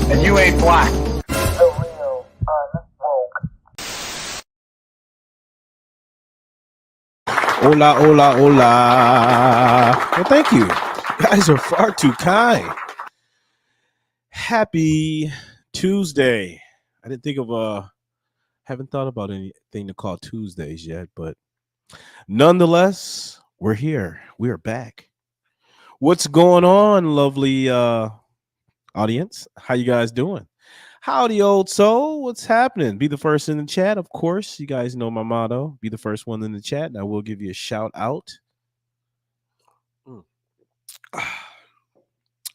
And you ain't black. Hola, hola, hola. Well, thank you. You guys are far too kind. Happy Tuesday. I didn't think of haven't thought about anything to call Tuesdays yet, but nonetheless, we're here. We are back. What's going on, lovely audience? How you guys doing? Howdy, old soul. What's happening? Be the first in the chat, of course. You guys know my motto. Be the first one in the chat, and I will give you a shout out.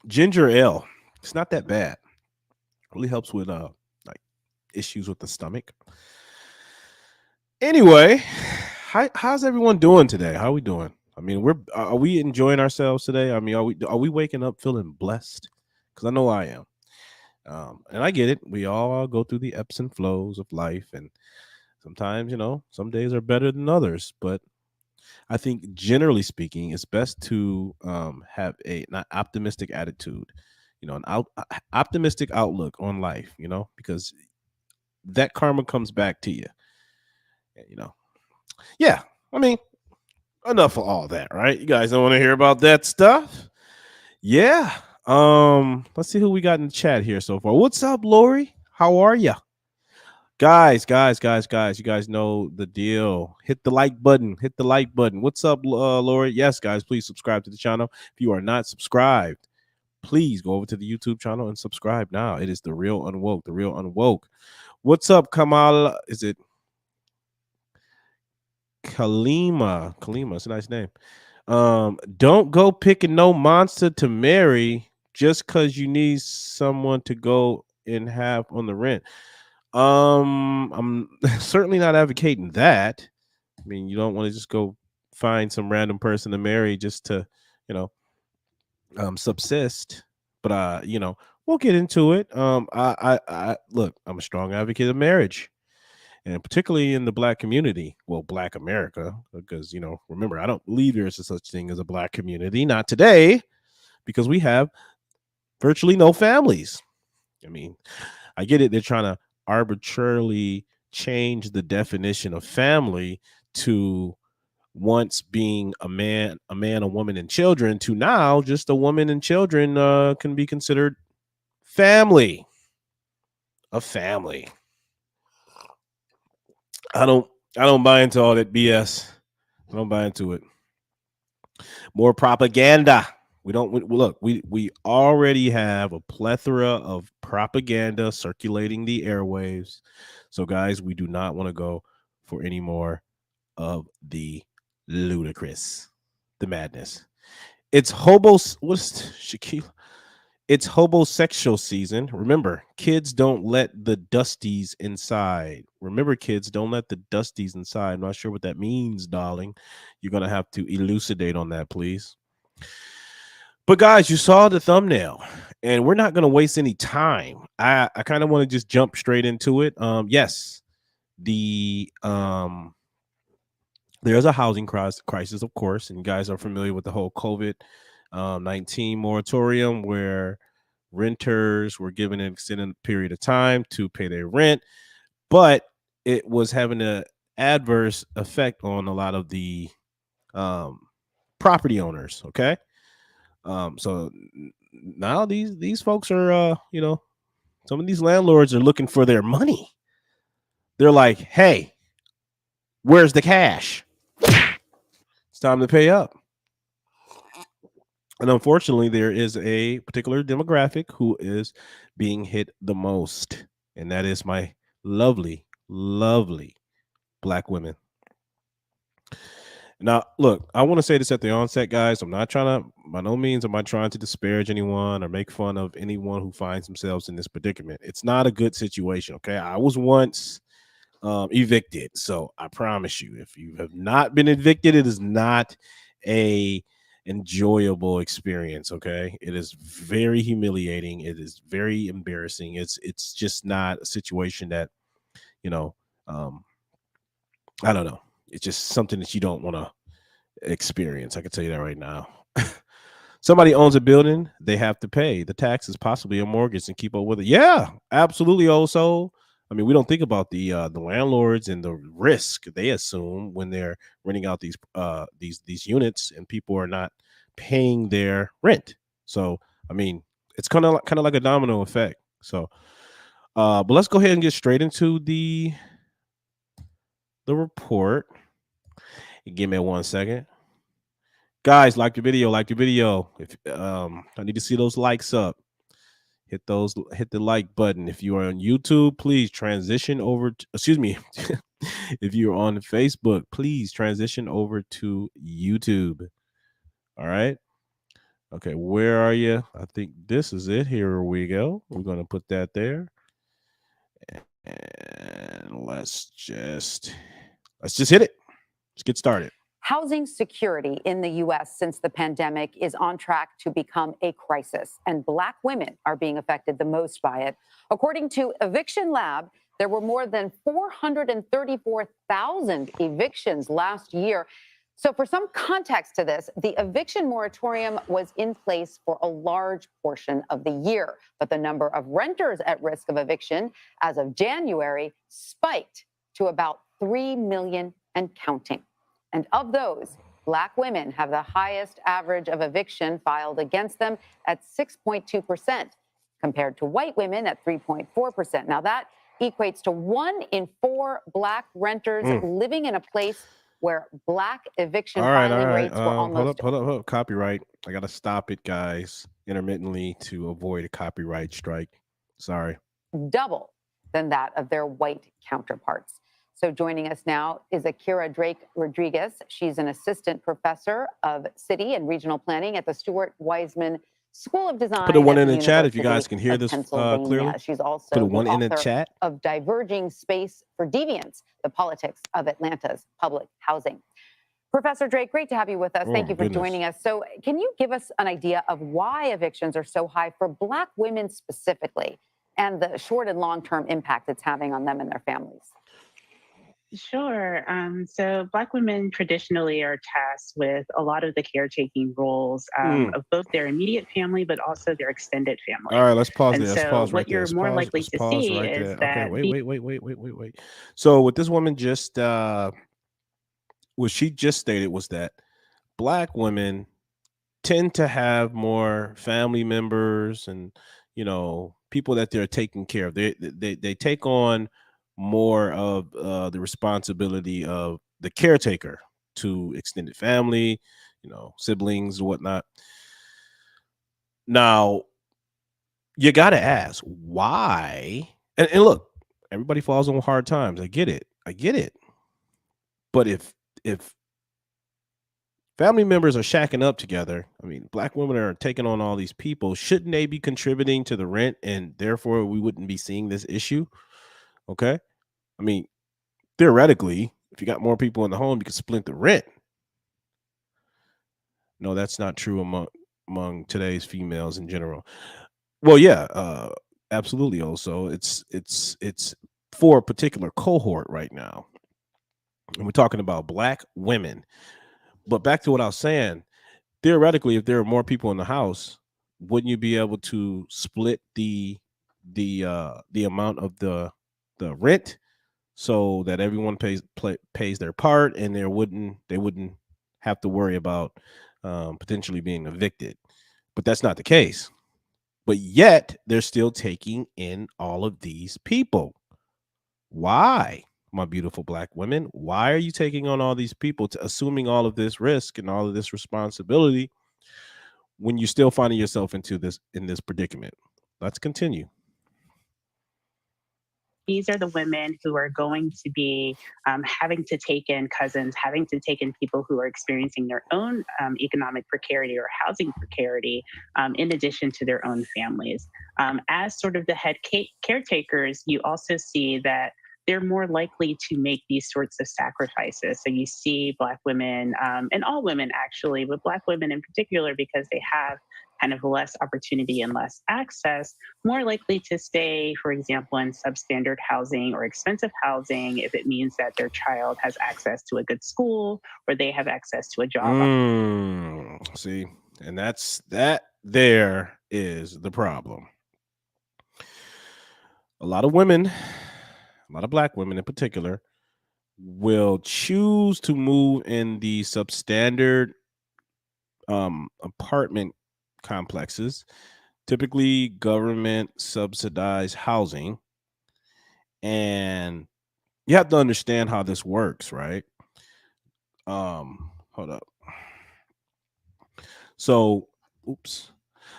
Ginger ale. It's not that bad. Really helps with like issues with the stomach. Anyway, how's everyone doing today? How are we doing? I mean, are we enjoying ourselves today? I mean, are we waking up feeling blessed? Because I know I am. And I get it. We all go through the ebbs and flows of life, and sometimes, some days are better than others. But I think, generally speaking, it's best to have an optimistic attitude, an optimistic outlook on life, because that karma comes back to you. Yeah. I mean, enough of all that, right? You guys don't want to hear about that stuff. Yeah. Let's see who we got in the chat here so far. What's up, Lori? How are you? Guys, you guys know the deal. Hit the like button. What's up, Lori? Yes, guys, please subscribe to the channel. If you are not subscribed, please go over to the YouTube channel and subscribe now. It is The Real Unwoke. What's up, Kamal? Is it Kalima? It's a nice name. Don't go picking no monster to marry just because you need someone to go in half on the rent. I'm certainly not advocating that. I mean, you don't want to just go find some random person to marry just to, subsist. But we'll get into it. I look, I'm a strong advocate of marriage, and particularly in the Black community. Well, Black America, because remember, I don't believe there's a such thing as a Black community. Not today, because we have virtually no families. I mean, I get it. They're trying to arbitrarily changed the definition of family to once being a man, a woman, and children to now just a woman and children can be considered family. A family. I don't buy into all that BS. I don't buy into it. More propaganda. Look, we already have a plethora of propaganda circulating the airwaves. So guys, we do not want to go for any more of the ludicrous, the madness. It's Shaquille? It's homosexual season. Remember, kids don't let the dusties inside. Remember, kids don't let the dusties inside. I'm not sure what that means, darling. You're gonna have to elucidate on that, please. But guys, you saw the thumbnail, and we're not gonna waste any time. I kind of want to just jump straight into it. Yes, the there's a housing crisis, of course, and you guys are familiar with the whole COVID-19 moratorium where renters were given an extended period of time to pay their rent, but it was having an adverse effect on a lot of the property owners. Okay, so now these folks are, some of these landlords are looking for their money. They're like, hey, where's the cash? It's time to pay up. And unfortunately, there is a particular demographic who is being hit the most. And that is my lovely, lovely Black women. Now, look, I want to say this at the onset, guys. I'm not trying to, by no means am I trying to disparage anyone or make fun of anyone who finds themselves in this predicament. It's not a good situation, okay? I was once evicted. So I promise you, if you have not been evicted, it is not a enjoyable experience. Okay, it is very humiliating. It is very embarrassing. It's just not a situation that, you know, I don't know. It's just something that you don't want to experience. I can tell you that right now. Somebody owns a building, they have to pay the taxes, possibly a mortgage, and keep up with it. Yeah, absolutely. Also, I mean, we don't think about the landlords and the risk they assume when they're renting out these units, and people are not paying their rent. So, I mean, it's kind of like a domino effect. So, but let's go ahead and get straight into the report. Give me 1 second. Guys, like the video. If I need to see those likes up. Hit the like button. If you are on YouTube, please transition over to, excuse me. If you're on Facebook, please transition over to YouTube. All right. Okay, where are you? I think this is it. Here we go. We're going to put that there. And let's just hit it. Let's get started. Housing security in the U.S. since the pandemic is on track to become a crisis, and Black women are being affected the most by it. According to Eviction Lab, there were more than 434,000 evictions last year. So for some context to this, the eviction moratorium was in place for a large portion of the year, but the number of renters at risk of eviction as of January spiked to about 3 million and counting. And of those, Black women have the highest average of eviction filed against them at 6.2%, compared to white women at 3.4%. Now, that equates to 1 in 4 Black renters living in a place where Black eviction filing rates were almost... Hold up. Copyright. I got to stop it, guys, intermittently to avoid a copyright strike. Sorry. Double than that of their white counterparts. So joining us now is Akira Drake Rodriguez. She's an assistant professor of city and regional planning at the Stuart Weitzman School of Design. Put a 1 in the chat if you guys can hear this clearly. She's also put a 1 in the chat of Diverging Space for Deviance, the politics of Atlanta's public housing. Professor Drake, great to have you with us. Thank you for joining us. So can you give us an idea of why evictions are so high for Black women specifically, and the short and long-term impact it's having on them and their families? Sure. So Black women traditionally are tasked with a lot of the caretaking roles of both their immediate family, but also their extended All family. right, let's pause And there. Let's so pause right what there. you're more likely Let's to pause see right is there. Okay, that wait. So what this woman just what she just stated was that Black women tend to have more family members and people that they're taking care of. They take on more of the responsibility of the caretaker to extended family, siblings, whatnot. Now you got to ask why. And look, everybody falls on hard times. I get it. But if family members are shacking up together, I mean, Black women are taking on all these people. Shouldn't they be contributing to the rent, and therefore we wouldn't be seeing this issue? Okay, I mean, theoretically, if you got more people in the home, you could split the rent. No, that's not true among today's females in general. Well, yeah, absolutely. Also, it's for a particular cohort right now, and we're talking about Black women. But back to what I was saying, theoretically, if there are more people in the house, wouldn't you be able to split the amount of the rent so that everyone pays their part, and they wouldn't have to worry about potentially being evicted? But that's not the case. But yet they're still taking in all of these people. Why, my beautiful Black women? Why are you taking on all these people, to assuming all of this risk and all of this responsibility when you're still finding yourself in this predicament? Let's continue. these are the women who are going to be having to take in cousins, having to take in people who are experiencing their own economic precarity or housing precarity, in addition to their own families. As sort of the head caretakers, you also see that they're more likely to make these sorts of sacrifices. So you see Black women, and all women actually, but Black women in particular, because they have kind of less opportunity and less access, more likely to stay, for example, in substandard housing or expensive housing if it means that their child has access to a good school or they have access to a job. See, and that there is the problem. A lot of women, a lot of Black women in particular, will choose to move in the substandard apartment complexes, typically government subsidized housing. And you have to understand how this works, right? Hold up. So, oops.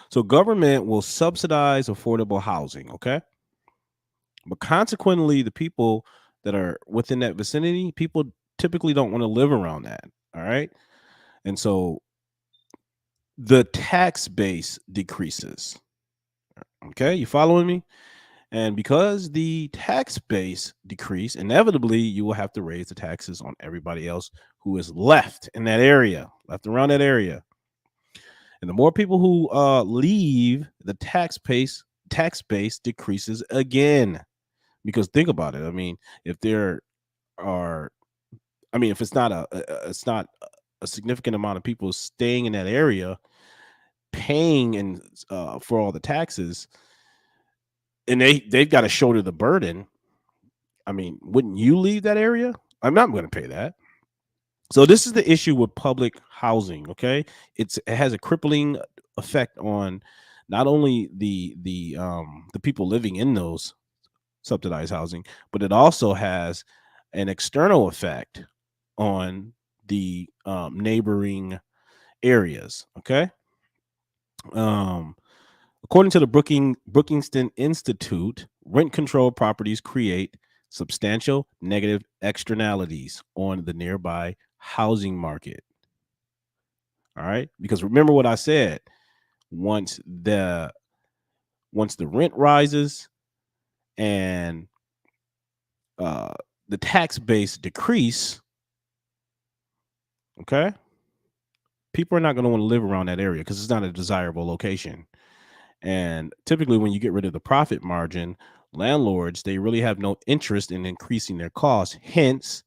So government will subsidize affordable housing, okay? But consequently, the people that are within that vicinity, people typically don't want to live around that, all right? And so the tax base decreases. Okay, you following me? And because the tax base decrease, inevitably you will have to raise the taxes on everybody else who is left in that area, left around that area. And the more people who leave, the tax base decreases again. Because think about it. I mean, if there are, I mean, if it's not it's not a significant amount of people staying in that area, paying and for all the taxes, and they've got to shoulder the burden. I mean, wouldn't you leave that area? I'm not going to pay that. So this is the issue with public housing. Okay, it has a crippling effect on not only the people living in those subsidized housing, but it also has an external effect on the neighboring areas. Okay. Um, According to the Brookington Institute, rent control properties create substantial negative externalities on the nearby housing market. All right, because remember what I said. Once the once the rent rises and uh, the tax base decrease, okay, people are not going to want to live around that area because it's not a desirable location. And typically, when you get rid of the profit margin, landlords, they really have no interest in increasing their costs. Hence,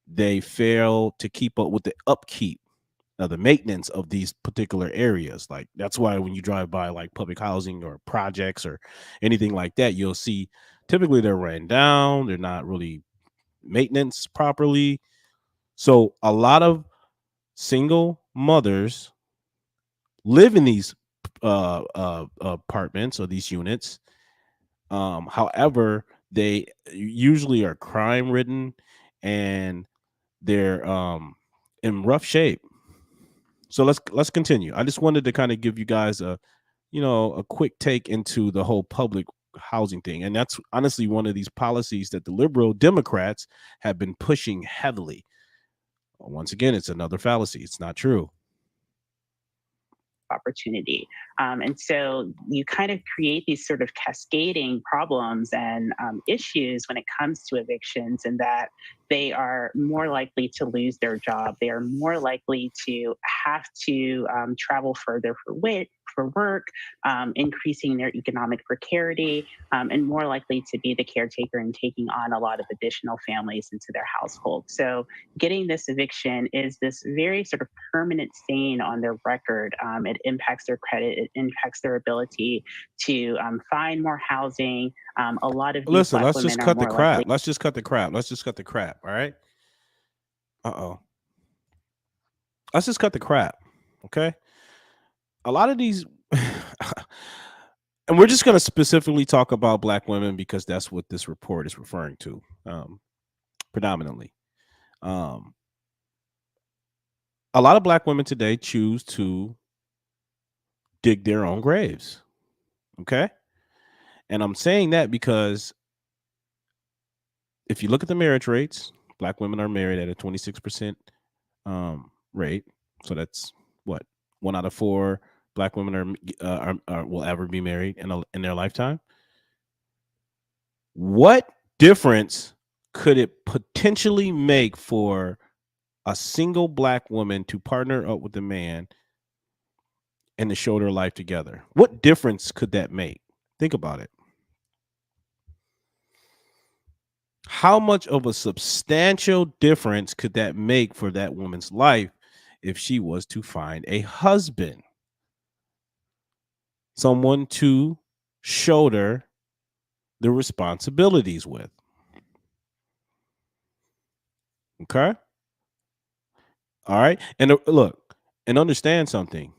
they fail to keep up with the upkeep, the maintenance of these particular areas. Like that's why when you drive by like public housing or projects or anything like that, you'll see typically they're ran down. They're not really maintenance properly. So a lot of single mothers live in these apartments or these units. However, they usually are crime ridden and they're in rough shape. So let's continue. I just wanted to kind of give you guys a quick take into the whole public housing thing, and that's honestly one of these policies that the liberal Democrats have been pushing heavily. Once again, it's another fallacy. It's not true. Opportunity. And so you kind of create these sort of cascading problems and issues when it comes to evictions, and that they are more likely to lose their job. They are more likely to have to travel further for work, increasing their economic precarity, and more likely to be the caretaker and taking on a lot of additional families into their household. So getting this eviction is this very sort of permanent stain on their record. It impacts their credit. It impacts their ability to find more housing. A lot of these Listen, Black let's women just are cut the more crap. likely. Let's just cut the crap. Let's just cut the crap. All right. Let's just cut the crap. Okay. A lot of these, and we're just going to specifically talk about Black women because that's what this report is referring to, predominantly. A lot of Black women today choose to dig their own graves. Okay. And I'm saying that because if you look at the marriage rates, Black women are married at a 26% rate. So that's what, 1 out of 4 Black women will ever be married in their lifetime. What difference could it potentially make for a single Black woman to partner up with a man and to show their life together? What difference could that make? Think about it. How much of a substantial difference could that make for that woman's life if she was to find a husband? Someone to shoulder the responsibilities with. Okay? All right. And look, and understand something.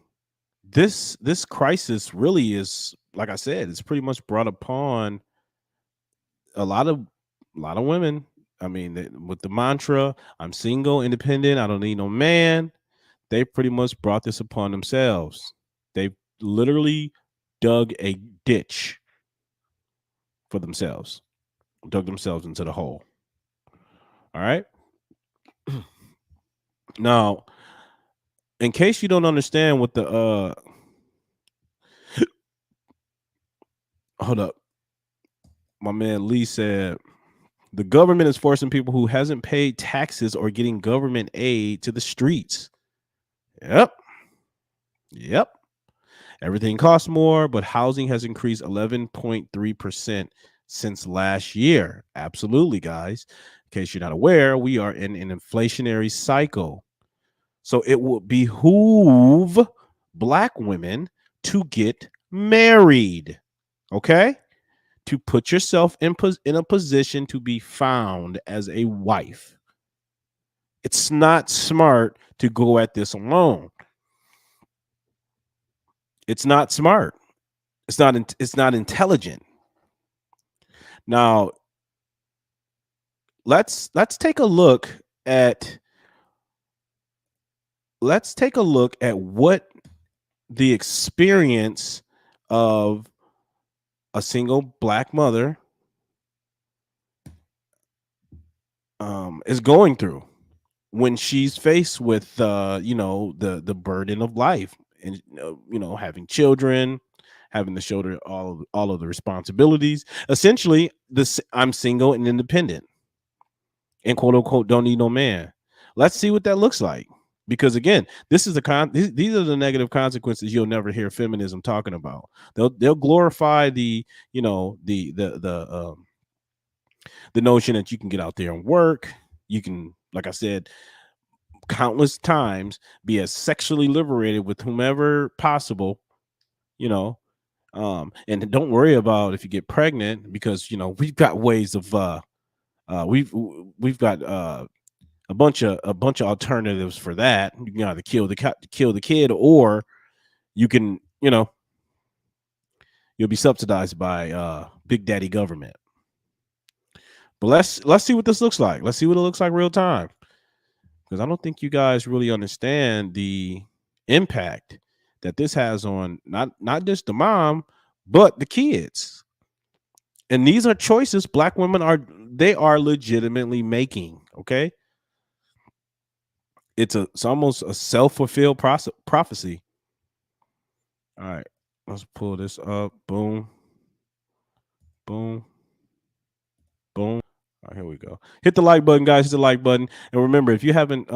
This crisis really is, like I said, it's pretty much brought upon a lot of women. I mean, with the mantra, I'm single, independent, I don't need no man. They pretty much brought this upon themselves. They literally dug a ditch for themselves, dug themselves into the hole. All right. Now, in case you don't understand what the hold up, my man Lee said the government is forcing people who hasn't paid taxes or getting government aid to the streets. Yep. Everything costs more, but housing has increased 11.3% since last year. Absolutely, guys. In case you're not aware, we are in an inflationary cycle. So it would behoove Black women to get married. Okay? To put yourself in a position to be found as a wife. It's not smart to go at this alone. It's not smart. It's not intelligent. Now, let's take a look at what the experience of a single Black mother is going through when she's faced with the burden of life and having children, having to shoulder all of the responsibilities. Essentially, I'm single and independent and quote unquote don't need no man. Let's see what that looks like. Because again, this is these are the negative consequences you'll never hear feminism talking about. They'll glorify the, you know, the notion that you can get out there and work. You can, like I said, countless times, be as sexually liberated with whomever possible, you know. And don't worry about if you get pregnant, because you know we've got ways of we've got a bunch of alternatives for that. You can either kill the kid, or you can, you know, you'll be subsidized by big daddy government. But let's see what this looks like. Let's see what it looks like real time, because I don't think you guys really understand the impact that this has on not just the mom, but the kids. And these are choices Black women are legitimately making. Okay, it's almost a self-fulfilled prophecy. All right, let's pull this up. Boom, boom, boom. All right, here we go. Hit the like button, guys. Hit the like button, and remember, if you haven't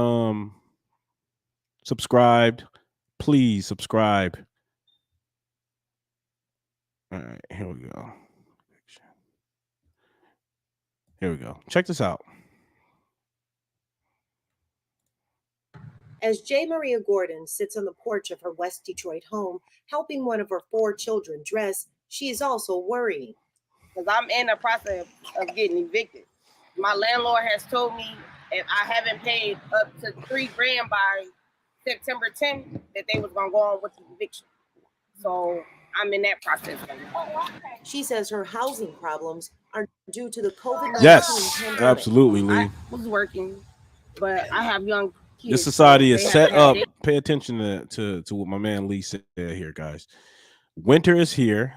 subscribed, please subscribe. All right, here we go. Here we go. Check this out. As J. Maria Gordon sits on the porch of her West Detroit home, helping one of her 4 children dress, she is also worrying. Because I'm in the process of getting evicted. My landlord has told me if I haven't paid up to $3,000 by September 10th, that they was gonna go on with the eviction. So I'm in that process. She says her housing problems are due to the COVID-19 Yes, pandemic. absolutely, Lee. I was working, but I have young kids. This society so is they set have up. Pay attention to what my man Lee said here, guys. Winter is here.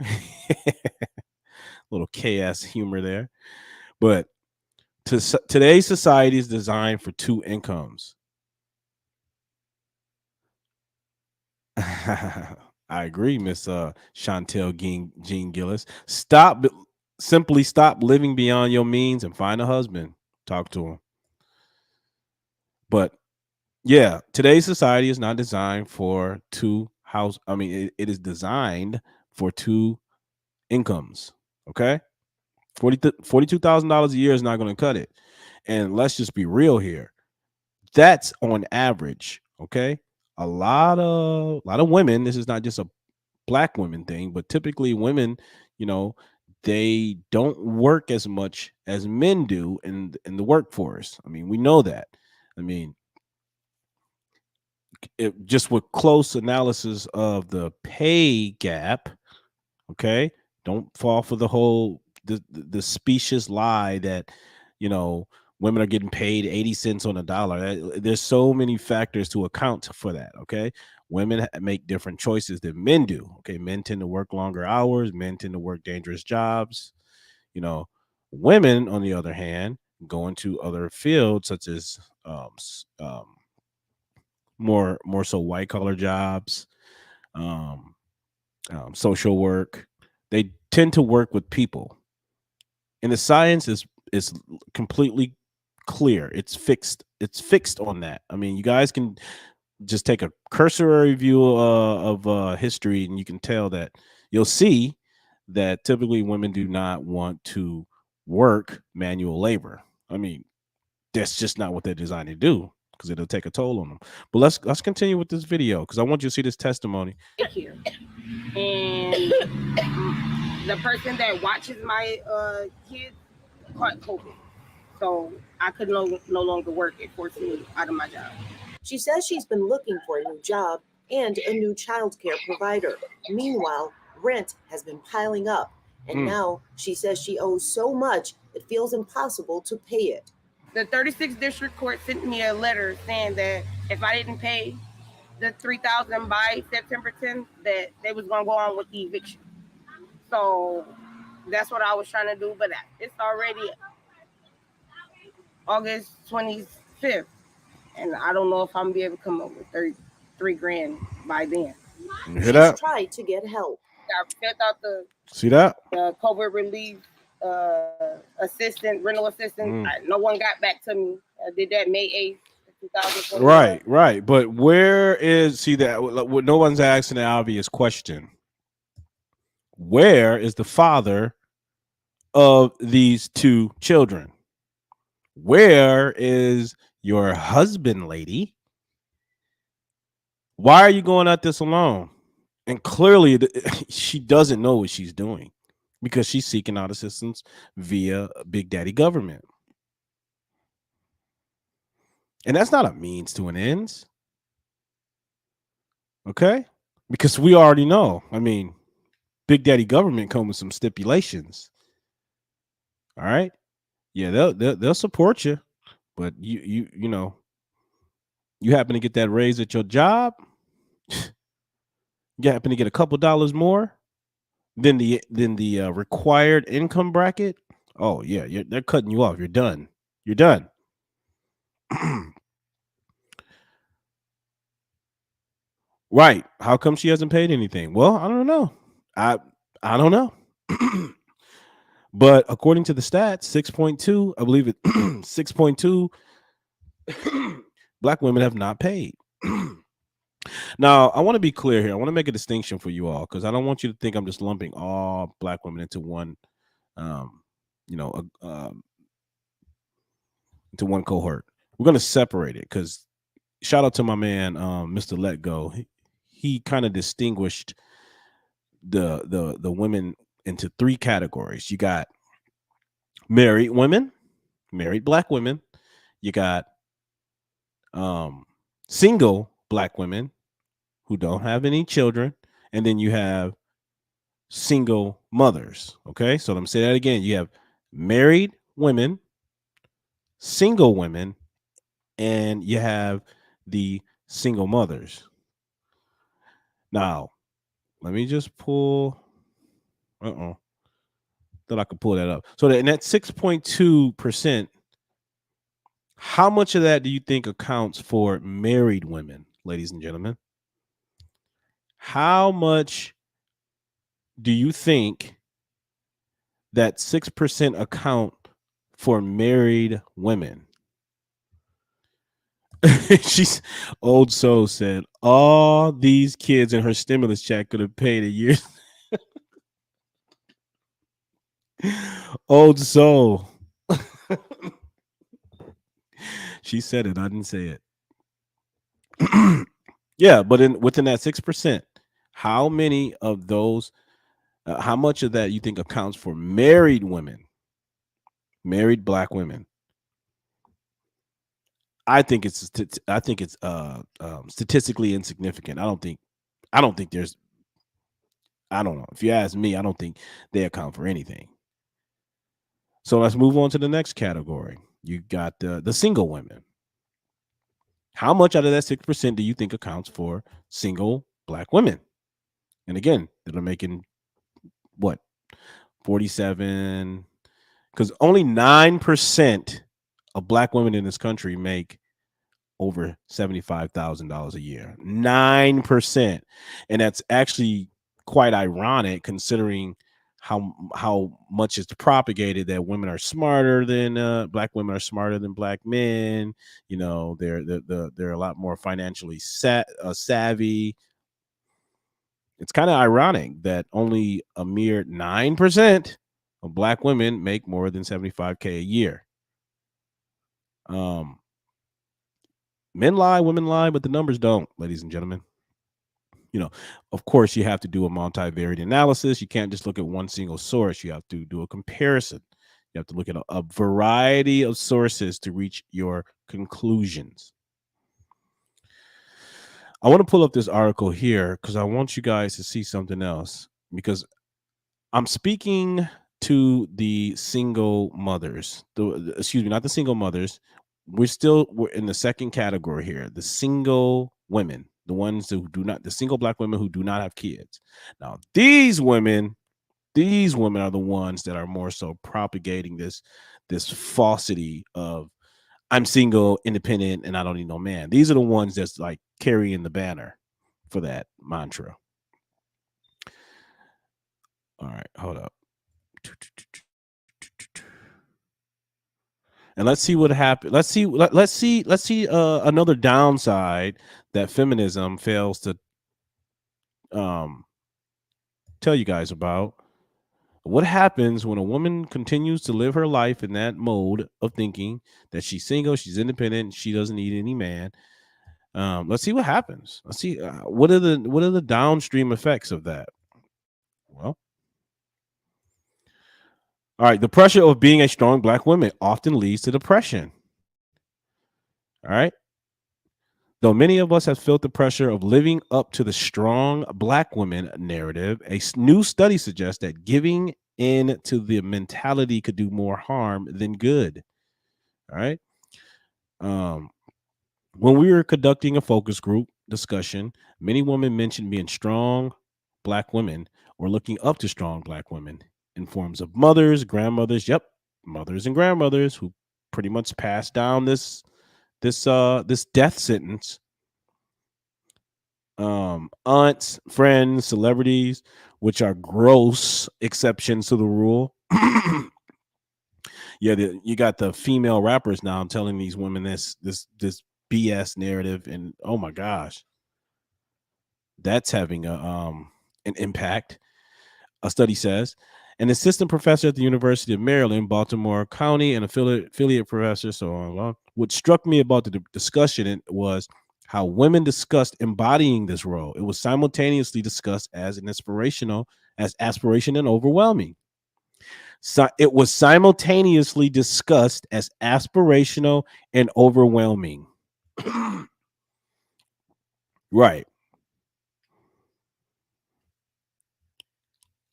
Little chaos humor there. But today's society is designed for 2 incomes. I agree, Miss Chantel Jean Gillis. Simply stop living beyond your means and find a husband. Talk to him. But yeah, today's society is not designed for 2 house. I mean, it is designed for 2 incomes. Okay, $42,000 a year is not going to cut it. And let's just be real here. That's on average. Okay, a lot of women. This is not just a Black women thing, but typically women, you know, they don't work as much as men do in the workforce. I mean, we know that. I mean, just with close analysis of the pay gap, okay, don't fall for the whole the specious lie that, you know, women are getting paid 80 cents on a dollar. There's so many factors to account for that. Okay, women make different choices than men do. Okay, men tend to work longer hours, men tend to work dangerous jobs. You know, women, on the other hand, go into other fields such as more so white collar jobs, um, social work. They tend to work with people, and the science is completely clear. It's fixed. It's fixed on that. I mean, you guys can just take a cursory view of history, and you can tell that you'll see that typically women do not want to work manual labor. I mean, that's just not what they're designed to do, because it'll take a toll on them. But let's continue with this video, because I want you to see this testimony. Here. And the person that watches my kids caught COVID. So I could no longer work. It forced me out of my job. She says she's been looking for a new job and a new childcare provider. Meanwhile, rent has been piling up, and now she says she owes so much it feels impossible to pay it. The 36th District Court sent me a letter saying that if I didn't pay the $3,000 by September 10th, that they was gonna go on with the eviction. So that's what I was trying to do, but it's already August 25th, and I don't know if I'm gonna be able to come up with $33,000 by then. You hear that? She's tried to get help. I filled out the COVID relief rental assistance. No one got back to me. I did that May 8th. 2021. Right. But where is, see that what no one's asking the obvious question. Where is the father of these two children? Where is your husband, lady? Why are you going at this alone? And clearly, she doesn't know what she's doing because she's seeking out assistance via Big Daddy government. And that's not a means to an end. Okay? Because we already know. I mean, Big Daddy government come with some stipulations. All right? Yeah, they'll support you, but you know, you happen to get that raise at your job, you happen to get a couple dollars more than the required income bracket. Oh yeah, they're cutting you off. You're done. You're done. Right. How come she hasn't paid anything? Well, I don't know. I don't know. But according to the stats, 6.2, I believe it 6.2 black women have not paid. Now, I want to be clear here. I want to make a distinction for you all because I don't want you to think I'm just lumping all black women into one, um, you know, into one cohort. We're going to separate it because shout out to my man, Mr. Let Go. He kind of distinguished the women into three categories. You got married women, married black women. You got single black women who don't have any children, and then you have single mothers. Okay, so let me say that again. You have married women, single women, and you have the single mothers. Now, let me just pull. That I could pull that up. So in that 6.2%, how much of that do you think accounts for married women, ladies and gentlemen? How much do you think that 6% account for married women? She's old soul said all these kids in her stimulus check could have paid a year. Old soul. She said it. I didn't say it. Yeah, but within that 6%, how many of those? How much of that you think accounts for married women, married black women? I think it's statistically insignificant. I don't think there's. I don't know. If you ask me, I don't think they account for anything. So let's move on to the next category. You got the single women. How much out of that 6% do you think accounts for single black women? And again, they're making what 47, because only 9% of black women in this country make over $75,000 a year. 9%, and that's actually quite ironic considering how much it's propagated that women are smarter than black women are smarter than black men. You know, they're a lot more financially savvy. It's kind of ironic that only a mere 9% of black women make more than 75K a year. Men lie, women lie, but the numbers don't, ladies and gentlemen. You know, of course, you have to do a multivariate analysis. You can't just look at one single source. You have to do a comparison. You have to look at a variety of sources to reach your conclusions. I want to pull up this article here because I want you guys to see something else, because I'm speaking to the single mothers. Excuse me, not the single mothers. We're in the second category here, the single women, the ones who do not, the single black women who do not have kids. Now, these women are the ones that are more so propagating this falsity of I'm single, independent, and I don't need no man. These are the ones that's like carrying the banner for that mantra. All right, hold up. And let's see what happened. Let's see another downside that feminism fails to tell you guys about. What happens when a woman continues to live her life in that mode of thinking that she's single, she's independent, she doesn't need any man? Let's see what happens. Let's see what are the downstream effects of that. Well, all right. The pressure of being a strong black woman often leads to depression. All right. Though many of us have felt the pressure of living up to the strong black woman narrative, a new study suggests that giving in to the mentality could do more harm than good. All right. When we were conducting a focus group discussion, many women mentioned being strong black women or looking up to strong black women in forms of mothers, grandmothers, mothers and grandmothers who pretty much passed down this death sentence. Aunts, friends, celebrities, which are gross exceptions to the rule. You got the female rappers now telling these women this BS narrative, and oh my gosh, that's having an impact. A study says. An assistant professor at the University of Maryland, Baltimore County, and affiliate professor, so on. What struck me about the discussion was how women discussed embodying this role. It was simultaneously discussed as aspiration and overwhelming. So it was simultaneously discussed as aspirational and overwhelming. Right.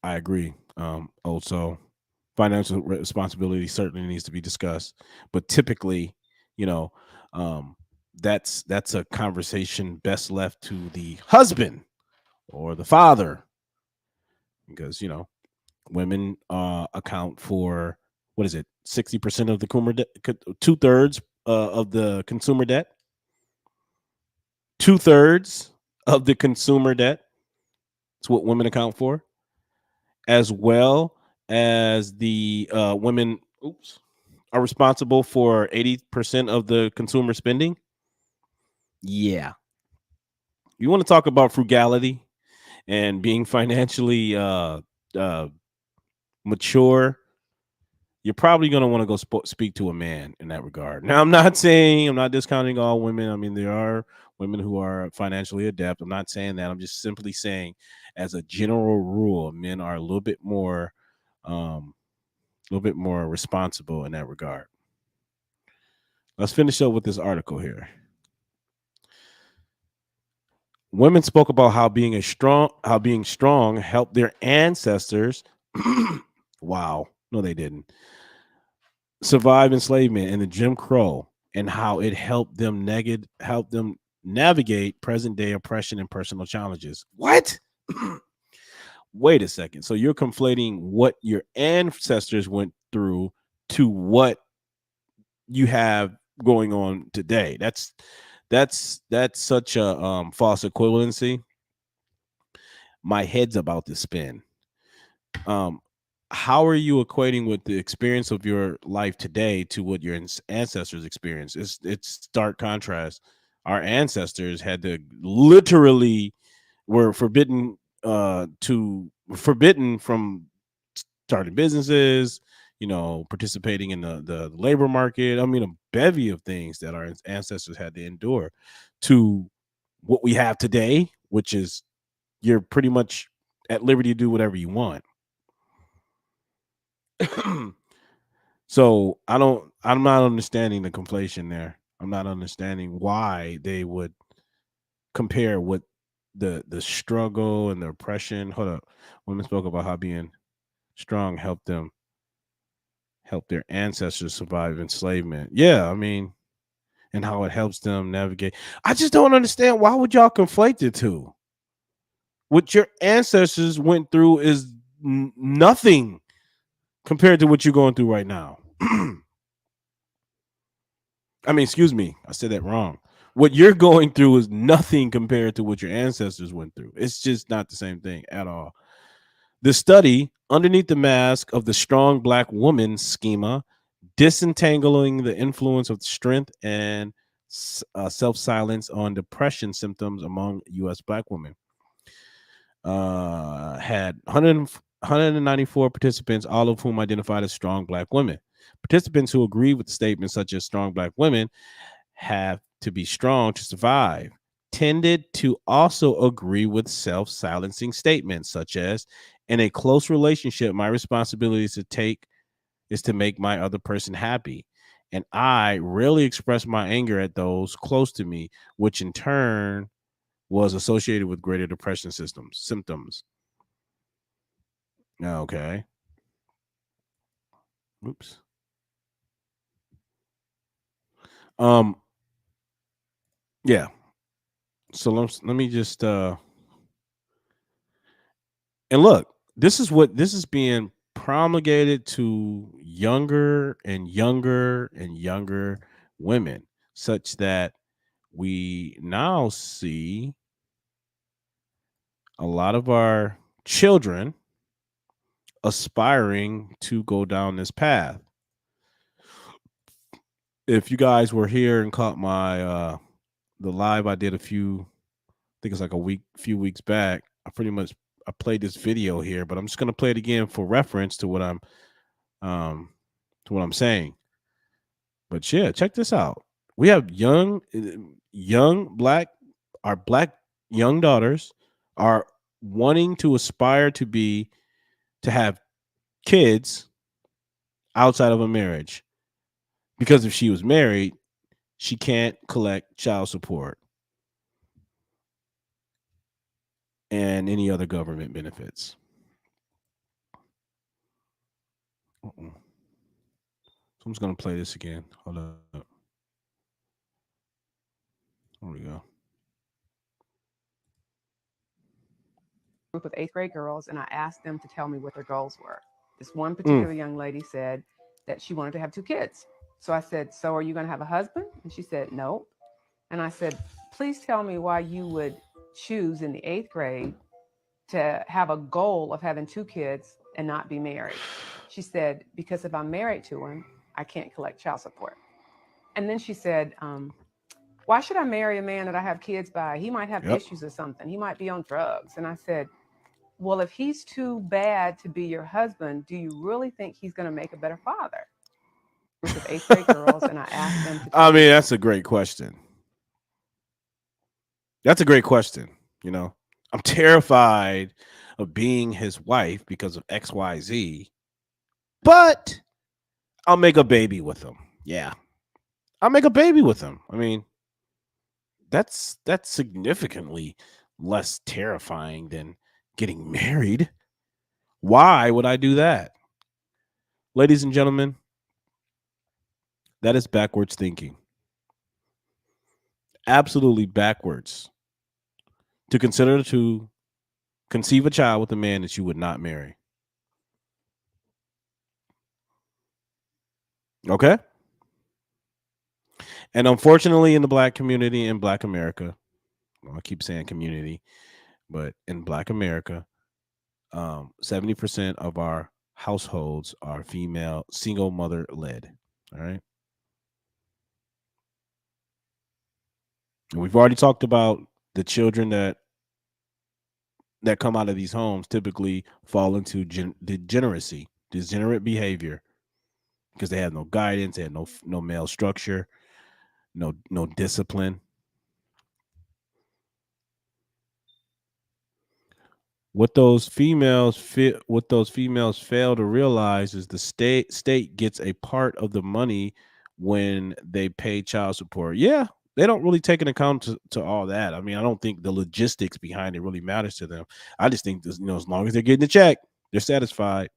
I agree. Also, financial responsibility certainly needs to be discussed, but typically, that's a conversation best left to the husband or the father, because women account for, what is it, 60% of the 2/3 of the consumer debt. 2/3 of the consumer debt. That's what women account for, as well as the women are responsible for 80% of the consumer spending. Yeah. You want to talk about frugality and being financially mature, you're probably going to want to go speak to a man in that regard. Now, I'm not discounting all women. I mean, there are women who are financially adept. I'm not saying that. I'm just simply saying, as a general rule, men are a little bit more responsible in that regard. Let's finish up with this article here. Women spoke about how being strong helped their ancestors. Wow. No, they didn't. Survive enslavement and the Jim Crow, and how it helped them navigate present day oppression and personal challenges. What? Wait a second. So you're conflating what your ancestors went through to what you have going on today. That's such a false equivalency. My head's about to spin. How are you equating with the experience of your life today to what your ancestors experienced? It's stark contrast. Our ancestors had to literally were forbidden from starting businesses, participating in the labor market. I mean, a bevy of things that our ancestors had to endure to what we have today, which is you're pretty much at liberty to do whatever you want. So I'm not understanding the conflation there. I'm not understanding why they would compare what the struggle and the oppression. Hold up. Women spoke about how being strong helped their ancestors survive enslavement. Yeah, I mean, and how it helps them navigate. I just don't understand, why would y'all conflate the two? What your ancestors went through is nothing compared to what you're going through right now. I mean, excuse me, I said that wrong. What you're going through is nothing compared to what your ancestors went through. It's just not the same thing at all. The study, underneath the mask of the strong black woman schema, disentangling the influence of strength and self-silence on depression symptoms among U.S. Black women. Had 194 participants, all of whom identified as strong Black women. Participants who agree with statements such as strong Black women have to be strong to survive tended to also agree with self-silencing statements such as, in a close relationship, my responsibility is to make my other person happy. And I rarely express my anger at those close to me, which in turn was associated with greater depression symptoms. Okay. Oops. Yeah. So let me just and look, this is being promulgated to younger and younger and younger women, such that we now see a lot of our children aspiring to go down this path. If you guys were here and caught my the live I did I think it's like few weeks back, I played this video here, but I'm just gonna play it again for reference to what I'm saying. But yeah, check this out. We have young black young daughters are wanting to aspire to have kids outside of a marriage, because if she was married, she can't collect child support and any other government benefits. So I'm just gonna play this again. Hold up. There we go. Group of 8th grade girls, and I asked them to tell me what their goals were. This one particular young lady said that she wanted to have 2 kids. So I said, "So are you going to have a husband?" And she said, "No." And I said, "Please tell me why you would choose in the 8th grade to have a goal of having 2 kids and not be married." She said, "Because if I'm married to him, I can't collect child support." And then she said, "Why should I marry a man that I have kids by? He might have issues or something. He might be on drugs." And I said, "Well, if he's too bad to be your husband, do you really think he's going to make a better father?" Group of 8th grade girls, and I asked them to I mean, that's a great question. That's a great question. You know, I'm terrified of being his wife because of XYZ, but I'll make a baby with him. Yeah. I'll make a baby with him. I mean, that's significantly less terrifying than getting married. Why would I do that? Ladies and gentlemen, that is backwards thinking. Absolutely backwards to consider to conceive a child with a man that you would not marry. Okay? And unfortunately, in the Black community, in Black America, well, I keep saying community, but in Black America, 70% of our households are female, single mother led. All right. And we've already talked about the children that come out of these homes typically fall into degeneracy, degenerate behavior, because they have no guidance, they have no male structure, no discipline. What those females fail to realize is the state gets a part of the money when they pay child support. Yeah, they don't really take into account to all that. I mean, I don't think the logistics behind it really matters to them. I just think this, as long as they're getting the check, they're satisfied.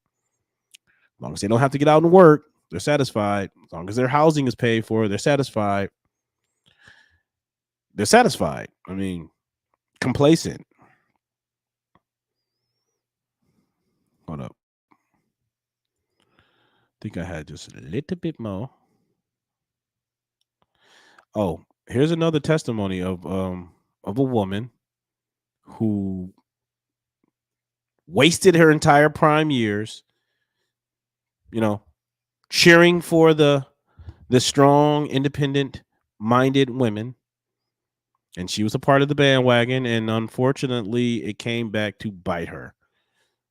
As long as they don't have to get out and work, they're satisfied. As long as their housing is paid for, they're satisfied. They're satisfied. I mean, complacent. Hold up. I think I had just a little bit more. Oh, here's another testimony of a woman who wasted her entire prime years, cheering for the strong, independent-minded women, and she was a part of the bandwagon, and unfortunately, it came back to bite her.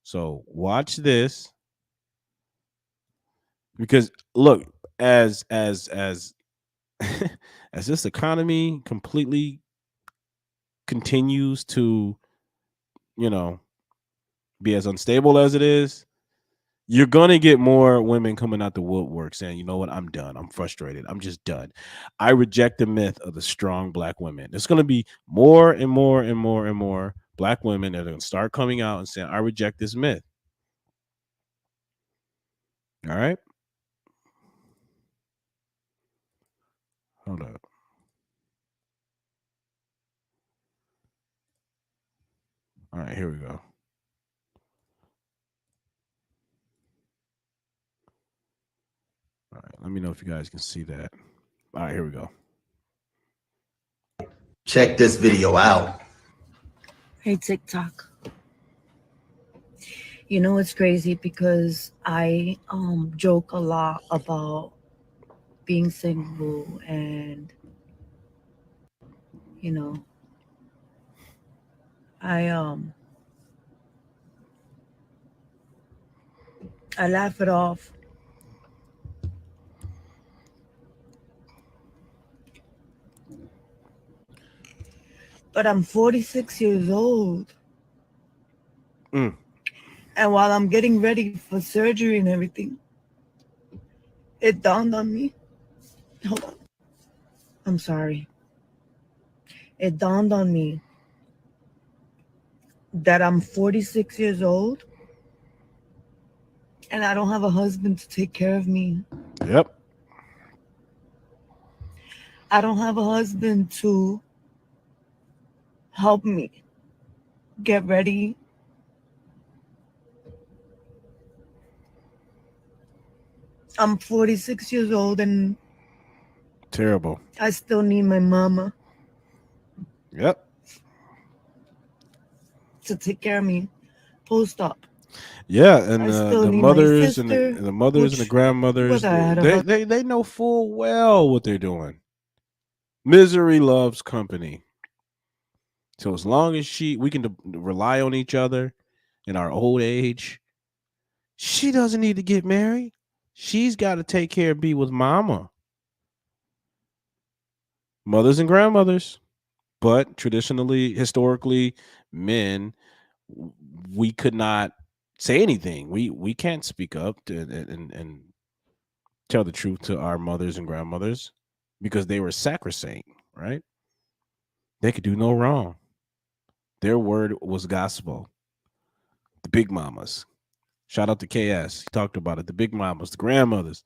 So watch this, because look, as as this economy completely continues to, be as unstable as it is, you're going to get more women coming out the woodwork saying, you know what, I'm done. I'm frustrated. I'm just done. I reject the myth of the strong black women. There's going to be more and more and more and more black women that are going to start coming out and saying, I reject this myth. All right. Hold up. All right, here we go. All right, let me know if you guys can see that. All right, here we go. Check this video out. Hey, TikTok. You know, it's crazy because I joke a lot about being single and, you know, I laugh it off. But I'm 46 years old. Mm. And while I'm getting ready for surgery and everything, it dawned on me. Hold on. I'm sorry. It dawned on me that I'm 46 years old and I don't have a husband to take care of me. Yep. I don't have a husband to help me get ready. I'm 46 years old and Terrible. I still need my mama Yep. to take care of me post-op. Yeah, and I still the need my mothers and sister, the mothers and the which, grandmothers, whether I had a they know full well what they're doing. Misery loves company. So as long as we can rely on each other in our old age, she doesn't need to get married. She's got to take care of be with mama. Mothers and grandmothers. But traditionally, historically, men, we could not say anything. We can't speak up and tell the truth to our mothers and grandmothers because they were sacrosanct, right? They could do no wrong. Their word was gospel. The big mamas. Shout out to KS. He talked about it. The big mamas, the grandmothers.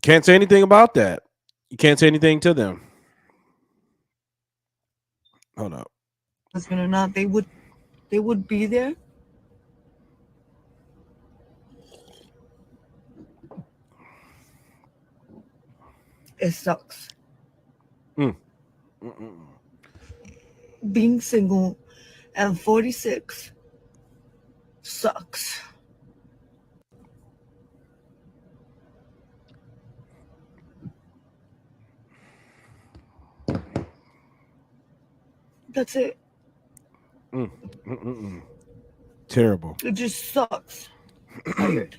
Can't say anything about that. You can't say anything to them. Hold up. husband or not, they would be there. It sucks. Being single and 46 sucks. That's it. Terrible. It just sucks. Tired.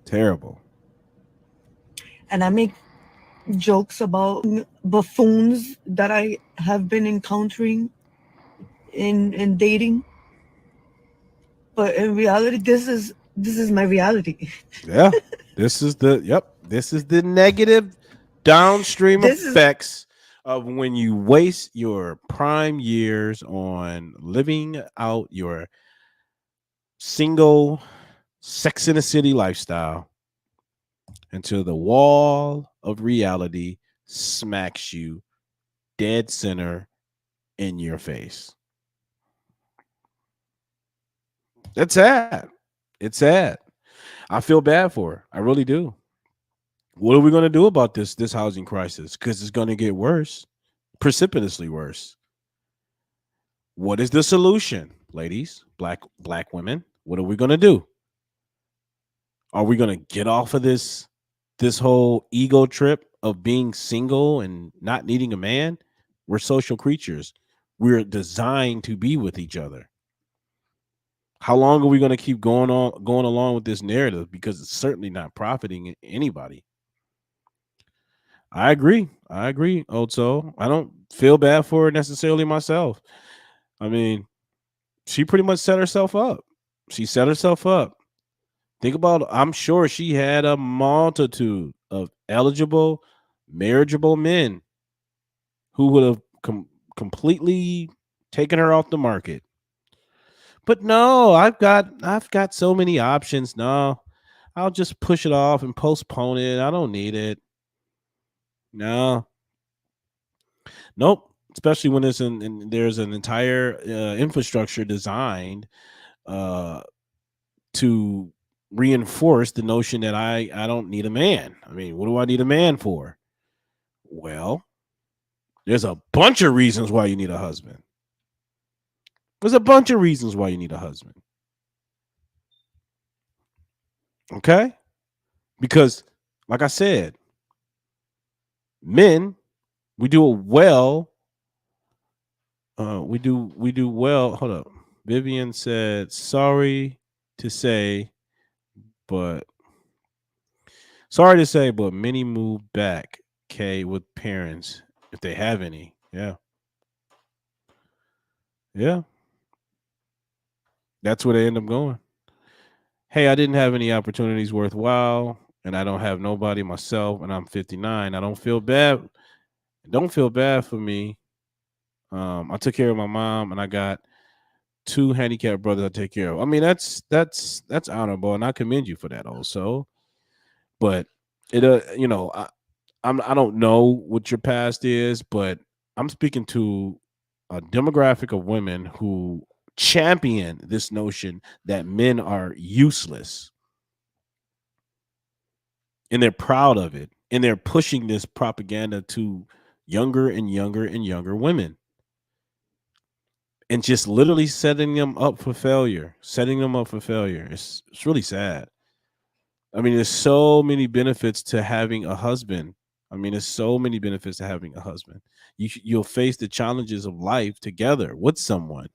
Terrible. And I make jokes about buffoons that I have been encountering in dating. But in reality, this is my reality. Yeah. This is the negative downstream effects of when you waste your prime years on living out your single Sex in the City lifestyle until the wall of reality smacks you dead center in your face. It's sad. It's sad. I feel bad for her. I really do. What are we going to do about this housing crisis? Because it's going to get worse, precipitously worse. What is the solution, ladies, black women? What are we going to do? Are we going to get off of this whole ego trip of being single and not needing a man? We're social creatures. We're designed to be with each other. How long are we going to keep going along with this narrative? Because it's certainly not profiting anybody. I agree. Also, I don't feel bad for her necessarily myself. I mean, she pretty much set herself up. Think about, I'm sure she had a multitude of eligible, marriageable men who would have completely taken her off the market. But no, I've got so many options. No, I'll just push it off and postpone it. I don't need it. No. Nope. Especially when there's an entire infrastructure designed to reinforce the notion that I don't need a man. I mean, what do I need a man for? Well, there's a bunch of reasons why you need a husband. Okay? Because, like I said, men, we do well. We do well. Hold up. Vivian said, sorry to say, but many move back, with parents if they have any. Yeah. Yeah. That's where they end up going. Hey, I didn't have any opportunities worthwhile, and I don't have nobody myself, and I'm 59. I don't feel bad. Don't feel bad for me. I took care of my mom, and I got 2 handicapped brothers I take care of. I mean, that's honorable, and I commend you for that also. But it, I don't know what your past is, but I'm speaking to a demographic of women who champion this notion that men are useless, and they're proud of it, and they're pushing this propaganda to younger and younger and younger women, and just literally setting them up for failure. It's really sad. I mean, there's so many benefits to having a husband. You'll face the challenges of life together with someone.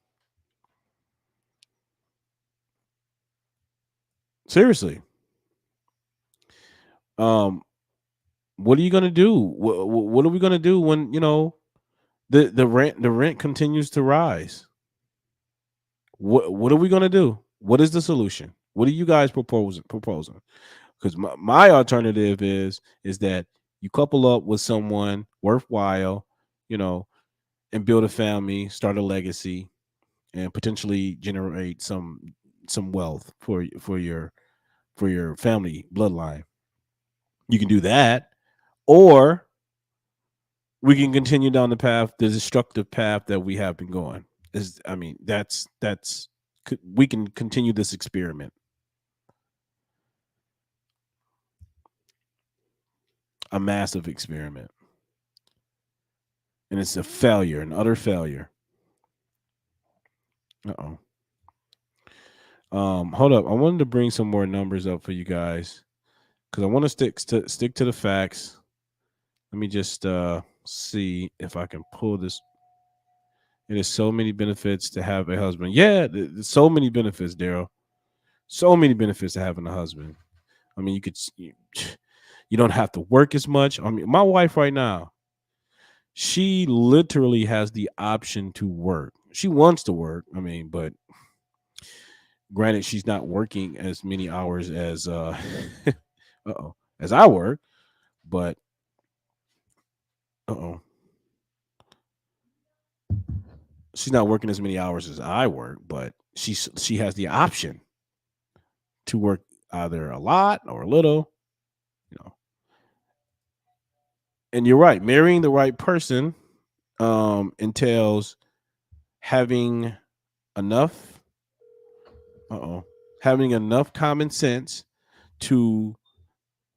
Seriously. What are you gonna do? What are we gonna do when the rent continues to rise? What are we gonna do? What is the solution? What are you guys proposing? Because my alternative is that you couple up with someone worthwhile, and build a family, start a legacy, and potentially generate some wealth for your family bloodline. You can do that, or we can continue down the destructive path that we have been going. We can continue this experiment. A massive experiment. And it's a failure, an utter failure. Hold up. I wanted to bring some more numbers up for you guys because I want to stick to the facts. Let me just see if I can pull this. It is so many benefits to have a husband. Yeah, there's so many benefits, Daryl. So many benefits to having a husband. I mean, you don't have to work as much. I mean, my wife right now, she literally has the option to work. She wants to work. I mean, but granted, she's not working as many hours as as I work, but she's not working as many hours as I work, but she has the option to work either a lot or a little, And you're right, marrying the right person entails having enough common sense to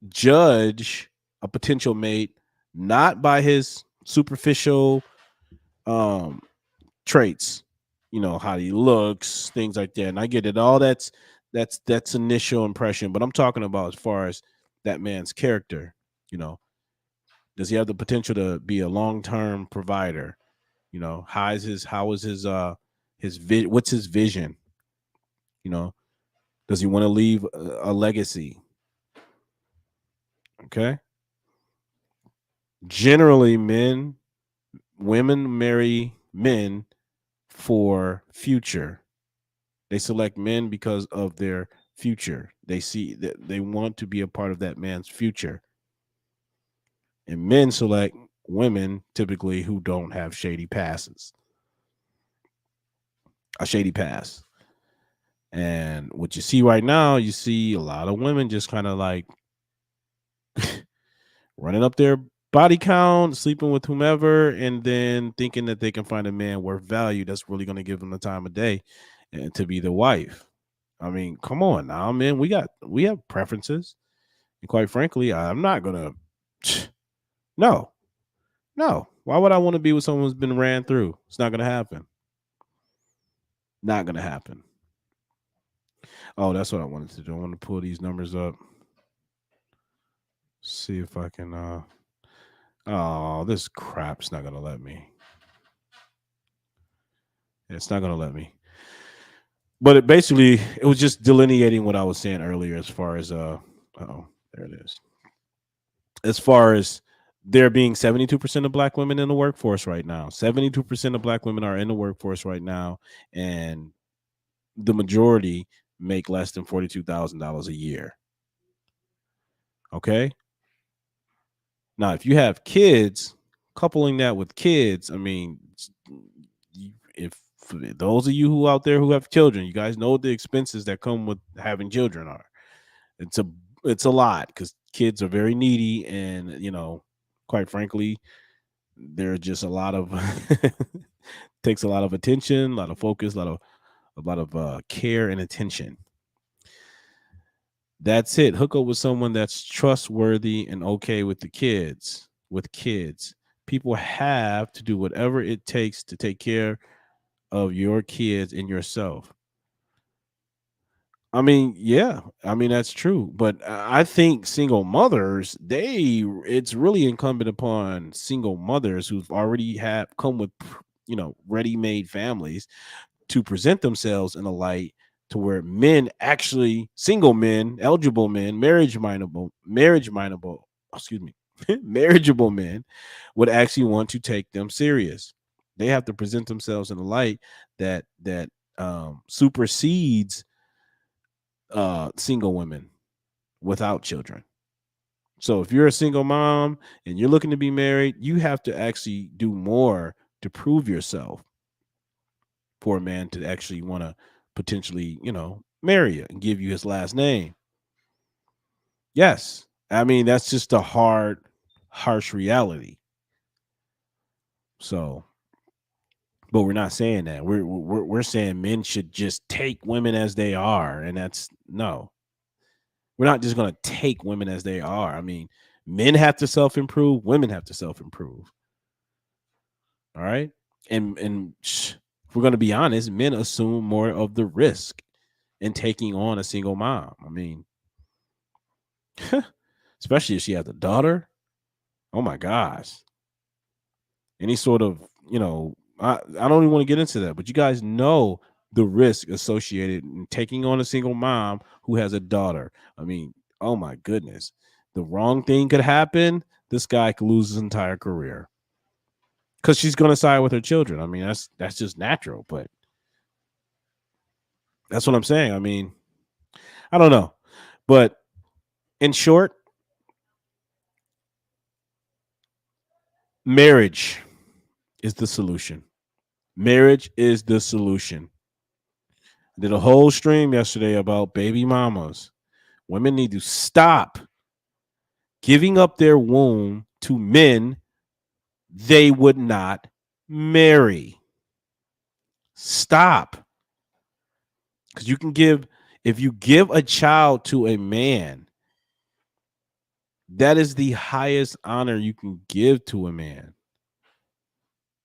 judge a potential mate not by his superficial traits, how he looks, things like that. And I get it. All that's that's initial impression, but I'm talking about as far as that man's character. You know, does he have the potential to be a long-term provider? You know, how is his what's his vision? You know, does he want to leave a legacy? Okay. Generally, women marry men for future. They select men because of their future. They see that they want to be a part of that man's future. And men select women typically who don't have shady passes. A shady past. And what you see right now, you see a lot of women just kind of like running up their body count, sleeping with whomever, and then thinking that they can find a man worth value that's really going to give them the time of day and to be the wife. I mean, come on now, man. We have preferences. And quite frankly, I'm not gonna no. Why would I want to be with someone who's been ran through? It's not gonna happen. Not gonna happen. Oh, that's what I wanted to do. I want to pull these numbers up. See if I can oh, this crap's not gonna let me. It's not gonna let me. But it was just delineating what I was saying earlier as far as oh, there it is. As far as there being 72% of black women in the workforce right now. 72% of black women are in the workforce right now, and the majority make less than $42,000 a year. Okay. Now, if you have kids, coupling that with kids, I mean, if those of you who out there who have children, you guys know what the expenses that come with having children are. It's a lot because kids are very needy, and quite frankly, there's just a lot of takes a lot of attention, a lot of focus, a lot of care and attention. That's it. Hook up with someone that's trustworthy and okay with kids. People have to do whatever it takes to take care of your kids and yourself. I mean, yeah, I mean that's true, but I think single mothers, it's really incumbent upon single mothers who've already come with ready-made families to present themselves in a light to where single men, eligible men, marriageable men would actually want to take them serious. They have to present themselves in a light that supersedes single women without children. So if you're a single mom and you're looking to be married, you have to actually do more to prove yourself for a man to actually want to potentially, marry you and give you his last name. Yes. I mean, that's just a harsh reality. So, but we're not saying that. We're saying men should just take women as they are, and that's no. We're not just going to take women as they are. I mean, men have to self-improve, women have to self-improve. All right? And if we're going to be honest, men assume more of the risk in taking on a single mom. I mean, especially if she has a daughter. Oh my gosh. Any sort of, I don't even want to get into that, but you guys know the risk associated in taking on a single mom who has a daughter. I mean, oh my goodness. The wrong thing could happen. This guy could lose his entire career because she's going to side with her children. I mean, that's just natural, but that's what I'm saying. I mean, I don't know, but in short, marriage is the solution. Marriage is the solution. I did a whole stream yesterday about baby mamas. Women need to stop giving up their womb to men they would not marry. Stop. Because if you give a child to a man, that is the highest honor you can give to a man.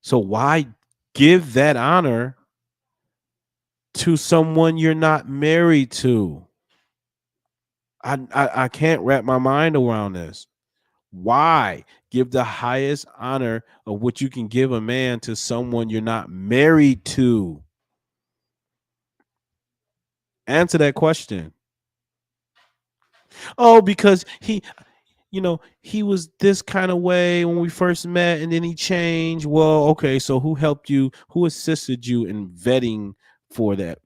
So why give that honor to someone you're not married to. I can't wrap my mind around this. Why give the highest honor of what you can give a man to someone you're not married to? Answer that question. Oh, because he was this kind of way when we first met and then he changed. Well, okay, so who helped you? Who assisted you in vetting for that,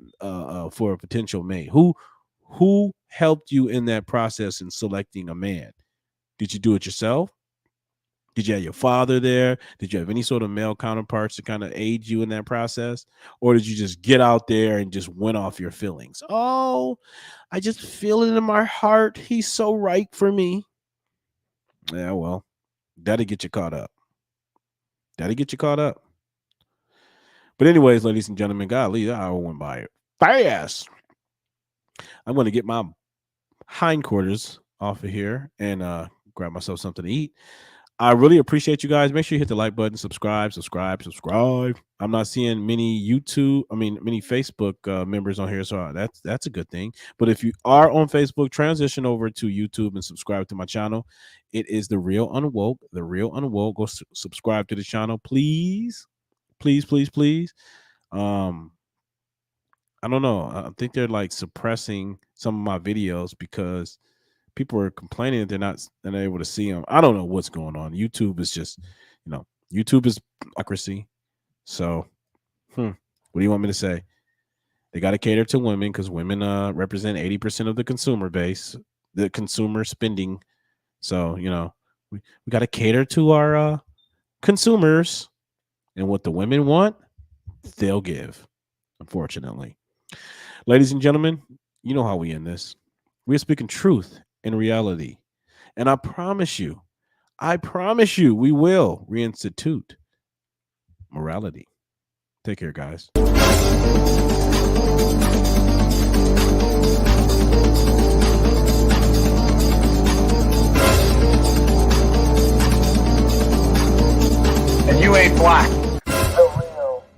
for a potential mate? Who helped you in that process in selecting a man? Did you do it yourself? Did you have your father there? Did you have any sort of male counterparts to kind of aid you in that process? Or did you just get out there and just went off your feelings? Oh, I just feel it in my heart. He's so right for me. Yeah, well, that'll get you caught up. That'll get you caught up. But anyways, ladies and gentlemen, golly, that hour went by fast. I'm going to get my hindquarters off of here and grab myself something to eat. I really appreciate you guys. Make sure you hit the like button, subscribe. I'm not seeing many Facebook members on here, so that's a good thing. But if you are on Facebook, transition over to YouTube and subscribe to my channel. It is The Real Unwoke. The Real Unwoke. Go subscribe to the channel, please. Please. I don't know. I think they're like suppressing some of my videos because people are complaining that they're not able to see them. I don't know what's going on. YouTube is just, YouTube is democracy. So, what do you want me to say? They got to cater to women because women represent 80% of the consumer base, the consumer spending. So, we got to cater to our consumers, and what the women want, they'll give, unfortunately. Ladies and gentlemen, you know how we end this. We're speaking truth in reality. And I promise you, we will reinstitute morality. Take care, guys. And you ain't black.